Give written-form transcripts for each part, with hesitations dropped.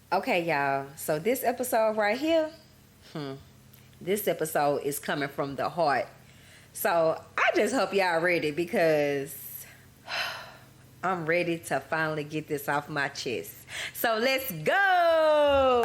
Okay, y'all. So this episode right here, this episode is coming from the heart. So I just hope y'all ready because I'm ready to finally get this off my chest. So let's go.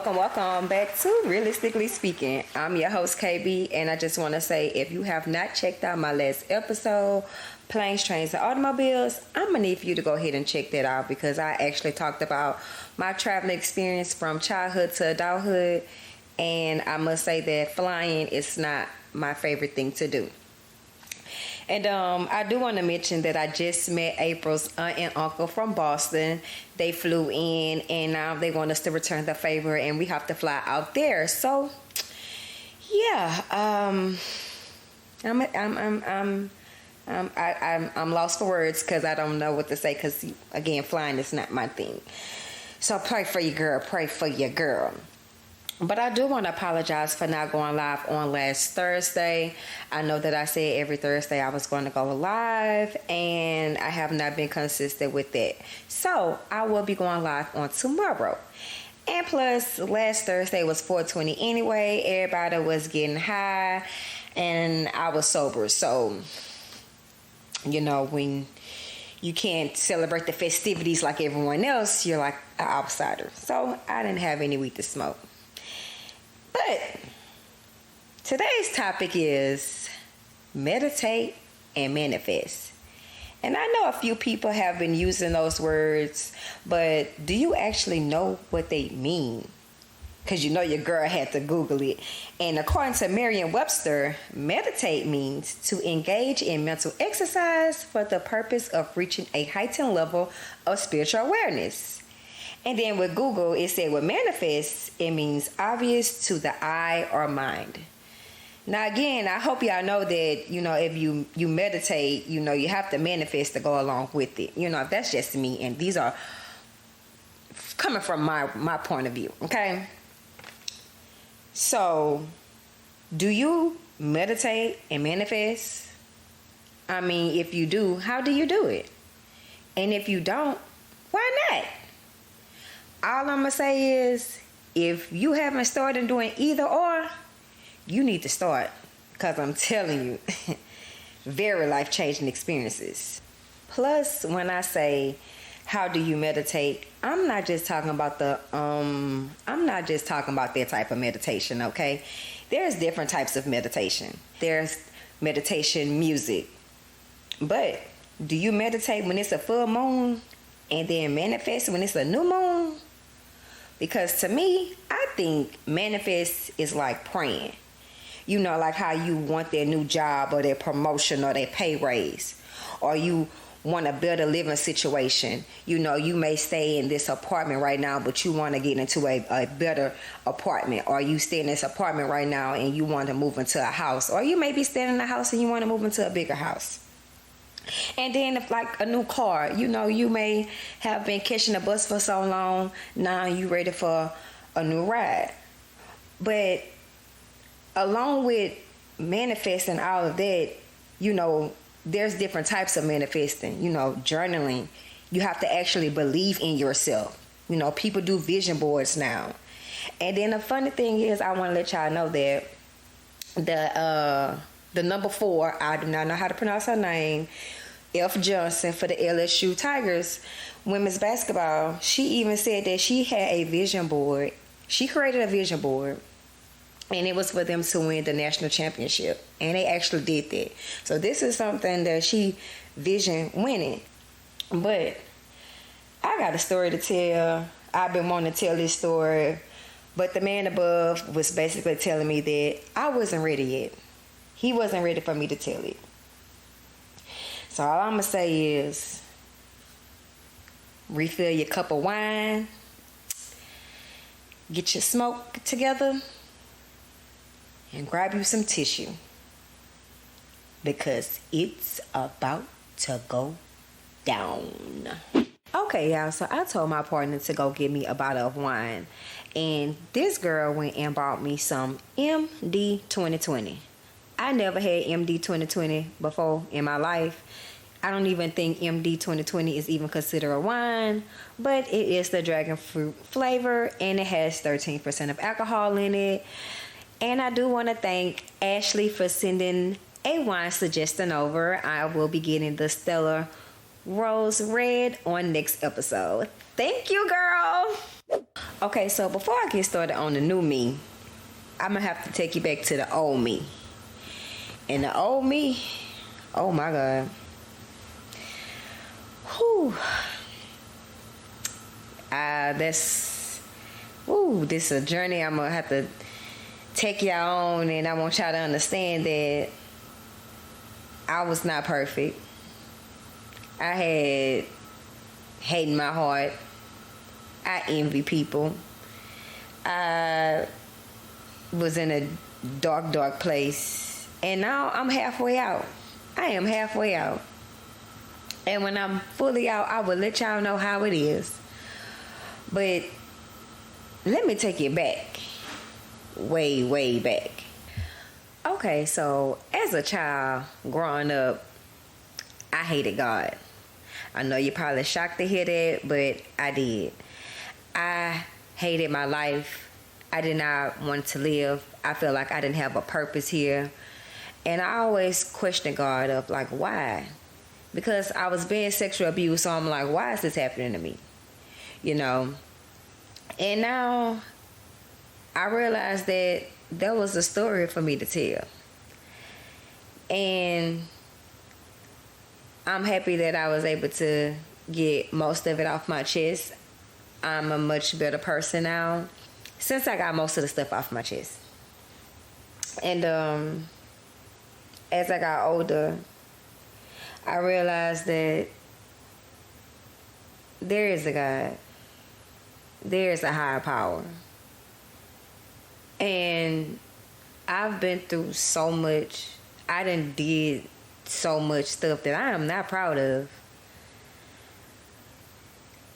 Welcome back to Realistically Speaking. I'm your host, KB, and I just want to say if you have not checked out my last episode, Planes, Trains, and Automobiles, I'm going to need for you to go ahead and check that out because I actually talked about my traveling experience from childhood to adulthood, and I must say that flying is not my favorite thing to do. And I do want to mention that I just met April's aunt and uncle from Boston. They flew in, and now they want us to return the favor, and we have to fly out there. So, yeah, I'm lost for words because I don't know what to say. Because again, flying is not my thing. So pray for your girl. Pray for your girl. But I do want to apologize for not going live on last Thursday. I know that I said every Thursday I was going to go live, and I have not been consistent with that. So I will be going live on tomorrow. And plus, last Thursday was 420 anyway. Everybody was getting high, and I was sober. So, you know, when you can't celebrate the festivities like everyone else, you're like an outsider. So I didn't have any weed to smoke. But today's topic is meditate and manifest. And I know a few people have been using those words, but do you actually know what they mean? Because you know your girl had to Google it. And according to Merriam-Webster, meditate means to engage in mental exercise for the purpose of reaching a heightened level of spiritual awareness. And then with Google, it said with manifest, it means obvious to the eye or mind. Now, again, I hope y'all know that, you know, if you meditate, you know, you have to manifest to go along with it. You know, that's just me. And these are coming from my point of view. Okay. So, do you meditate and manifest? I mean, if you do, how do you do it? And if you don't, why not? All I'm going to say is, if you haven't started doing either or, you need to start. Because I'm telling you, very life-changing experiences. Plus, when I say, how do you meditate? I'm not just talking about that type of meditation, okay? There's different types of meditation. There's meditation music. But do you meditate when it's a full moon and then manifest when it's a new moon? Because to me, I think manifest is like praying. You know, like how you want their new job or their promotion or their pay raise. Or you want a better living situation. You know, you may stay in this apartment right now, but you want to get into a better apartment. Or you stay in this apartment right now and you want to move into a house. Or you may be staying in a house and you want to move into a bigger house. And then if like a new car, you know, you may have been catching a bus for so long, now you ready for a new ride. But along with manifesting all of that, you know, there's different types of manifesting. You know, journaling, you have to actually believe in yourself. You know, people do vision boards now. And then the funny thing is, I want to let y'all know that the number 4, I do not know how to pronounce her name, F. Johnson for the LSU Tigers women's basketball, she even said that she had a vision board. She created a vision board, and it was for them to win the national championship. And they actually did that. So this is something that she vision winning. But I got a story to tell. I've been wanting to tell this story, but the man above was basically telling me that I wasn't ready yet. He wasn't ready for me to tell it. So all I'm going to say is refill your cup of wine, get your smoke together, and grab you some tissue. Because it's about to go down. Okay, y'all, so I told my partner to go get me a bottle of wine. And this girl went and bought me some MD 2020. I never had MD 2020 before in my life. I don't even think MD 2020 is even considered a wine, but it is the dragon fruit flavor, and it has 13% of alcohol in it. And I do want to thank Ashley for sending a wine suggestion over. I will be getting the Stellar Rose Red on next episode. Thank you, girl. Okay, so before I get started on the new me, I'm going to have to take you back to the old me. And the old me, oh my God. Whew. This is a journey I'm going to have to take y'all on, and I want y'all to understand that I was not perfect. I had hate in my heart. I envy people. I was in a dark, dark place. And now I'm halfway out. I am halfway out. And when I'm fully out, I will let y'all know how it is. But let me take you back. Way, way back. Okay, so as a child growing up, I hated God. I know you're probably shocked to hear that, but I did. I hated my life. I did not want to live. I felt like I didn't have a purpose here. And I always questioned God of like, why? Because I was being sexually abused, so I'm like, why is this happening to me? You know? And now I realized that there was a story for me to tell. And I'm happy that I was able to get most of it off my chest. I'm a much better person now since I got most of the stuff off my chest. And as I got older, I realized that there is a God. There is a higher power. And I've been through so much. I done did so much stuff that I am not proud of.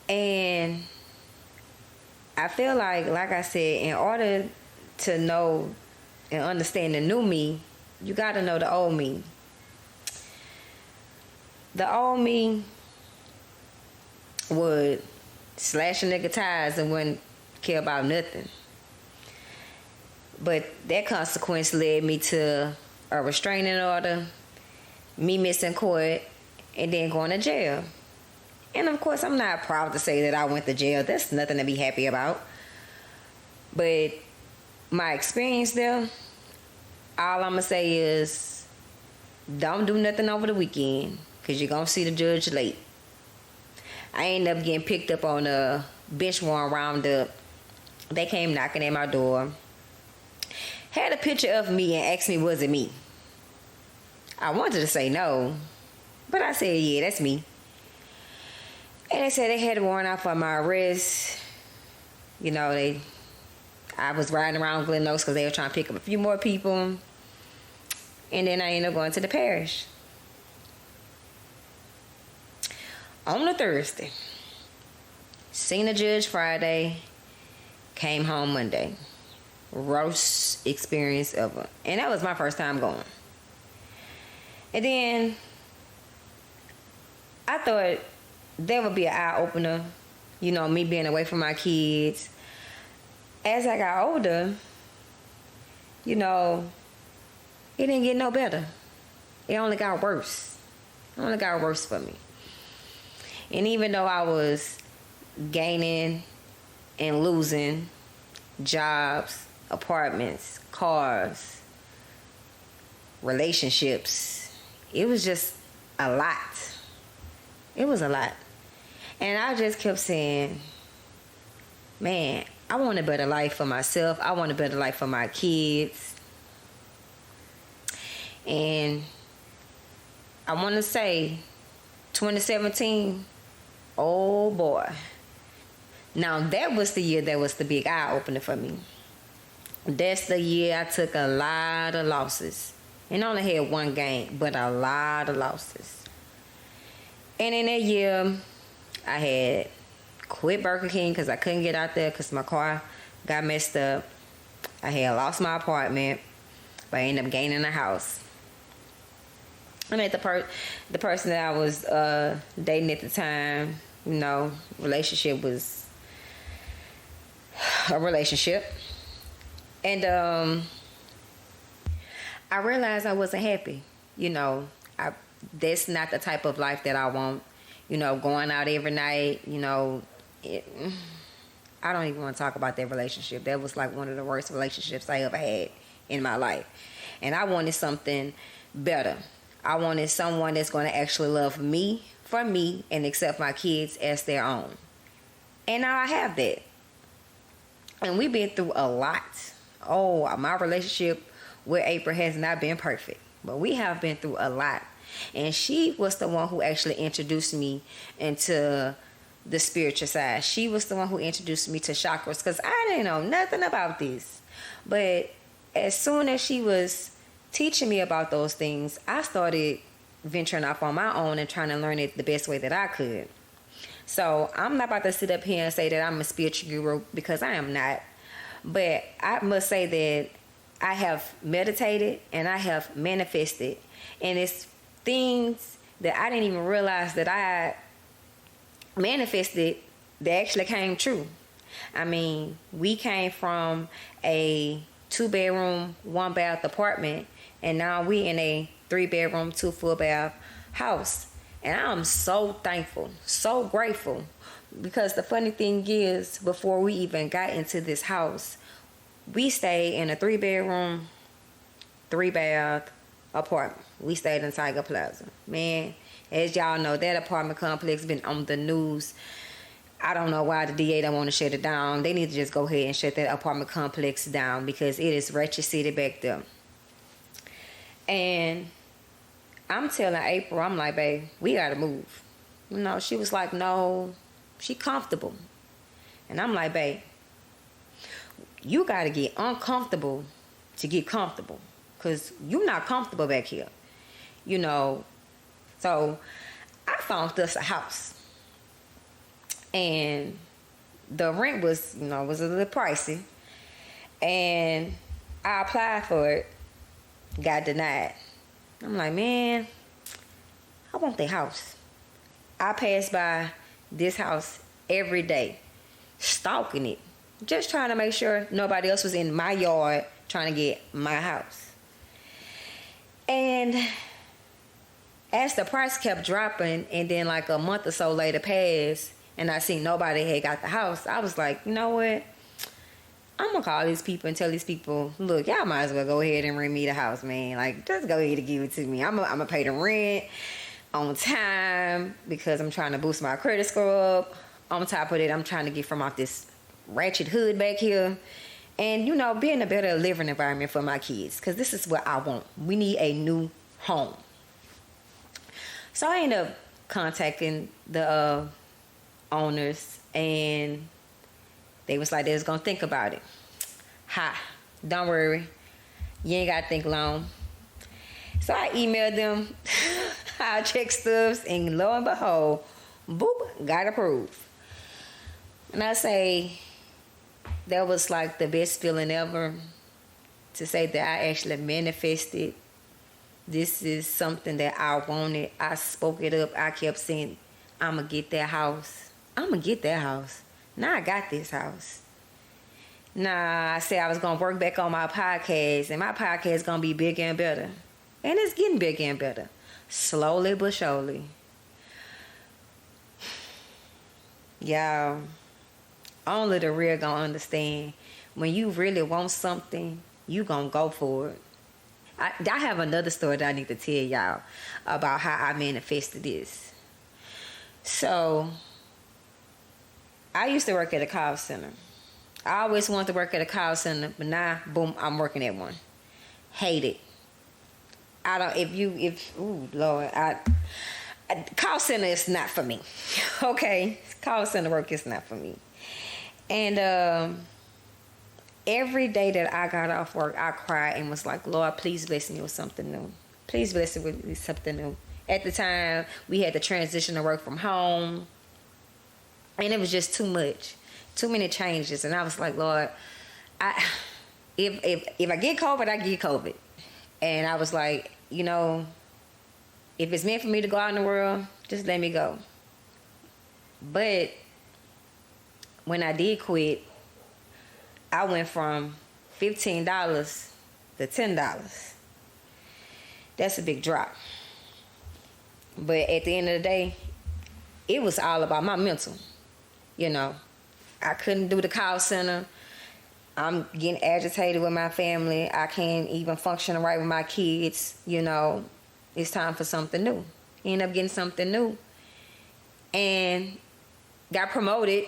And I feel like I said, in order to know and understand the new me, you got to know the old me. The old me would slash a nigga tires and wouldn't care about nothing. But that consequence led me to a restraining order, me missing court, and then going to jail. And of course, I'm not proud to say that I went to jail. That's nothing to be happy about. But my experience there, all I'm going to say is don't do nothing over the weekend, because you're going to see the judge late. I ended up getting picked up on a bench warrant roundup. They came knocking at my door. Had a picture of me and asked me, was it me? I wanted to say no, but I said, yeah, that's me. And they said they had a warrant out for my arrest. You know, I was riding around Glen Oaks because they were trying to pick up a few more people. And then I ended up going to the parish. On a Thursday. Seen the judge Friday. Came home Monday. Worst experience ever. And that was my first time going. And then I thought that would be an eye-opener. You know, me being away from my kids. As I got older, you know, it didn't get no better. It only got worse. It only got worse for me. And even though I was gaining and losing jobs, apartments, cars, relationships, it was just a lot. It was a lot. And I just kept saying, man, I want a better life for myself. I want a better life for my kids. And I want to say 2017, oh boy. Now that was the year that was the big eye-opener for me. That's the year I took a lot of losses. And only had one game, but a lot of losses. And in that year, I had quit Burger King because I couldn't get out there because my car got messed up. I had lost my apartment, but I ended up gaining a house. I met the person that I was dating at the time. You know, relationship was a relationship, and I realized I wasn't happy. You know, that's not the type of life that I want. You know, going out every night. You know, I don't even want to talk about that relationship. That was like one of the worst relationships I ever had in my life, and I wanted something better. I wanted someone that's going to actually love me for me and accept my kids as their own. And now I have that. And we've been through a lot. Oh, my relationship with April has not been perfect, but we have been through a lot. And she was the one who actually introduced me into the spiritual side. She was the one who introduced me to chakras, because I didn't know nothing about this. But as soon as she was teaching me about those things, I started venturing off on my own and trying to learn it the best way that I could. So I'm not about to sit up here and say that I'm a spiritual guru, because I am not. But I must say that I have meditated and I have manifested. And it's things that I didn't even realize that I manifested that actually came true. I mean, we came from a 2-bedroom, 1-bath apartment, and now we in a 3-bedroom, 2 full bath house. And I'm so thankful, so grateful, because the funny thing is, before we even got into this house, we stayed in a 3-bedroom, 3-bath apartment. We stayed in Tiger Plaza. Man, as y'all know, that apartment complex been on the news. I don't know why the DA don't want to shut it down. They need to just go ahead and shut that apartment complex down, because it is wretched city back there. And I'm telling April, I'm like, babe, we gotta move. You know, she was like, no, she comfortable. And I'm like, babe, you gotta get uncomfortable to get comfortable, because you're not comfortable back here. You know, so I found us a house. And the rent was, you know, was a little pricey. And I applied for it, got denied. I'm like, man, I want the house. I pass by this house every day, stalking it, just trying to make sure nobody else was in my yard trying to get my house. And as the price kept dropping, and then like a month or so later passed, and I seen nobody had got the house, I was like, you know what? I'm gonna call these people and tell these people, look, y'all might as well go ahead and rent me the house, man. Like, just go ahead and give it to me. I'm gonna pay the rent on time, because I'm trying to boost my credit score up. On top of that, I'm trying to get from out this ratchet hood back here, and, you know, be in a better living environment for my kids, because this is what I want. We need a new home. So I ended up contacting the owners, and they was like, they was gonna think about it. Don't worry, you ain't gotta think long. So I emailed them our check stubs, and lo and behold, boop, got approved. And I say, that was like the best feeling ever, to say that I actually manifested. This is something that I wanted. I spoke it up. I kept saying, I'm gonna get that house. I'm gonna get that house. Now I got this house. Now I said I was gonna work back on my podcast, and my podcast is gonna be bigger and better. And it's getting bigger and better. Slowly but surely. Y'all, only the real gonna understand. When you really want something, you gonna go for it. I have another story that I need to tell y'all about how I manifested this. So, I used to work at a call center. I always wanted to work at a call center, but now, boom, I'm working at one. Hate it. I don't, ooh, Lord, call center is not for me. Okay? Call center work is not for me. And, every day that I got off work, I cried and was like, Lord, please bless me with something new. Please bless me with something new. At the time, we had to transition to work from home. And it was just too much. Too many changes. And I was like, Lord, I if I get COVID, I get COVID. And I was like, if it's meant for me to go out in the world, just let me go. But when I did quit, I went from $15 to $10. That's a big drop. But at the end of the day, it was all about my mental. I couldn't do the call center. I'm getting agitated with my family. I can't even function right with my kids. It's time for something new. End up getting something new. And got promoted,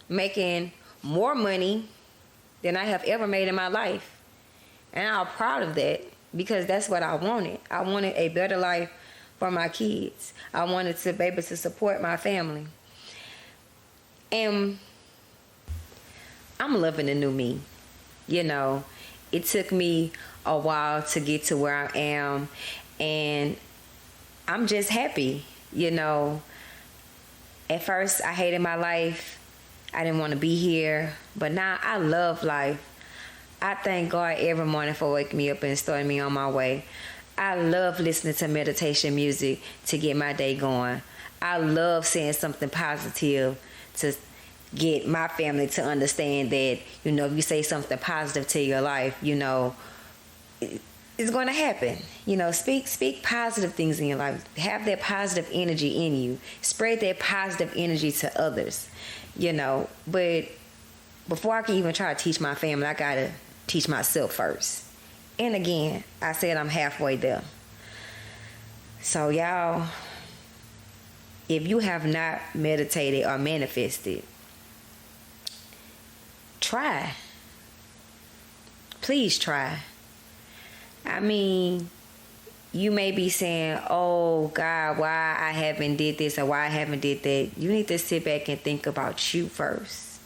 making more money than I have ever made in my life. And I'm proud of that because that's what I wanted. I wanted a better life for my kids. I wanted to be able to support my family. And I'm loving the new me. It took me a while to get to where I am. And I'm just happy. At first, I hated my life. I didn't want to be here. But now I love life. I thank God every morning for waking me up and starting me on my way. I love listening to meditation music to get my day going. I love saying something positive to get my family to understand that, if you say something positive to your life, it's going to happen. Speak positive things in your life. Have that positive energy in you. Spread that positive energy to others, But before I can even try to teach my family, I got to teach myself first. And again, I said I'm halfway there. So y'all, if you have not meditated or manifested, try. Please try. I mean, you may be saying, oh God, why I haven't did this or why I haven't did that. You need to sit back and think about you first.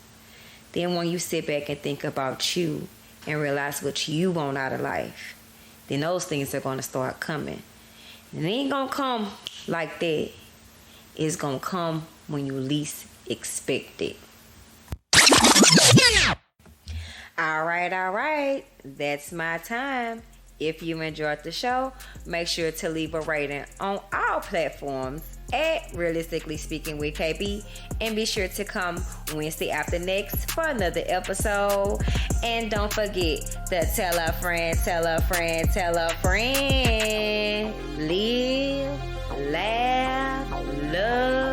Then when you sit back and think about you and realize what you want out of life, then those things are going to start coming. And it ain't going to come like that. It's going to come when you least expect it. All right. That's my time. If you enjoyed the show, make sure to leave a rating on all platforms at Realistically Speaking with KB. And be sure to come Wednesday after next for another episode. And don't forget to tell a friend. Live, laugh, love.